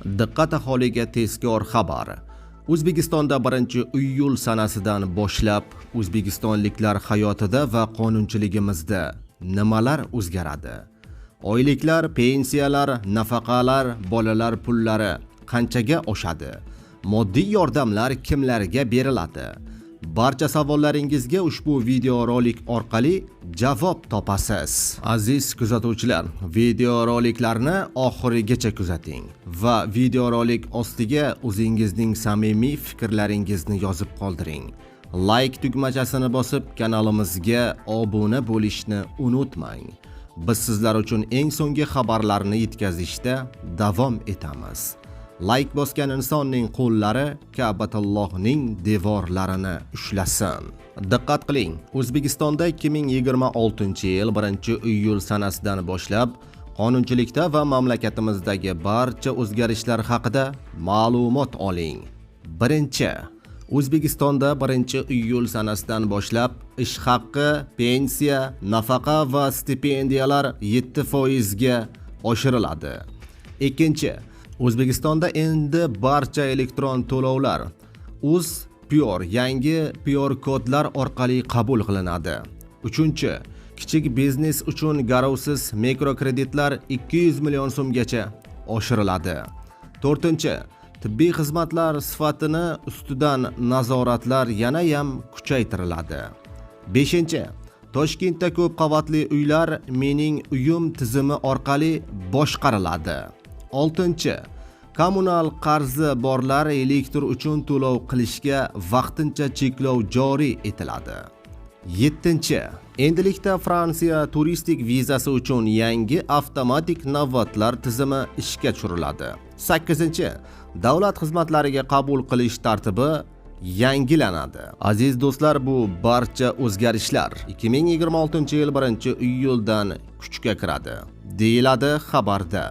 Diqqat aholiga tezkor xabar. O'zbekistonda 1-iyul sanasidan boshlab o'zbekistonliklar hayotida va qonunchiligimizda nimalar o'zgaradi? Oyliklar, pensiyalar, nafaqalar, bolalar pullari qanchaga oshadi? Moddiy yordamlar kimlarga beriladi? Barcha savollaringizga ushbu videorolik orqali javob topasiz. Aziz kuzatuvchilar, videoroliklarni oxirigacha kuzating va videorolik ostiga o'zingizning samimiy fikrlaringizni yozib qoldiring. Like tugmachasini bosib kanalimizga obuna bo'lishni unutmang. Biz sizlar uchun eng so'nggi xabarlarni yetkazishda davom etamiz. Like bosgan insonning qo'llari Ka'batullohning devorlarini ushlasin. Diqqat qiling, O'zbekistonda 2026-yil 1-iyul sanasidan boshlab qonunchilikda va mamlakatimizdagi barcha o'zgarishlar haqida ma'lumot oling. Birinchi, O'zbekistonda 1-iyul sanasidan boshlab ish haqqi, pensiya, nafaqa va stipendiyalar 7% ga oshiriladi. Ikkinchi, O'zbekistonda endi barcha elektron to'lovlar Uz-Pior yangi Pior kodlar orqali qabul qilinadi. Uchinchi, kichik biznes uchun garovsiz mikrokreditlar 200 million so'mgacha oshiriladi. To'rtinchi, tibbiy xizmatlar sifatini ustidan nazoratlar yana ham kuchaytiriladi. Beshinchi, Toshkentda ko'p qavatli uylar mening uyim tizimi orqali boshqariladi. Oltinchi, kommunal qarzi borlar elektr uchun to'lov qilishga vaqtincha cheklov joriy etiladi. Yettinchi, endilikda Fransiya turistik vizasi uchun yangi avtomatik navbatlar tizimi ishga tushiriladi. Sakkizinchi, davlat xizmatlariga qabul qilish tartibi yangilanadi. Aziz do'stlar, bu barcha o'zgarishlar 2026-yil 1-iyuldan kuchga kiradi, deyiladi xabarda.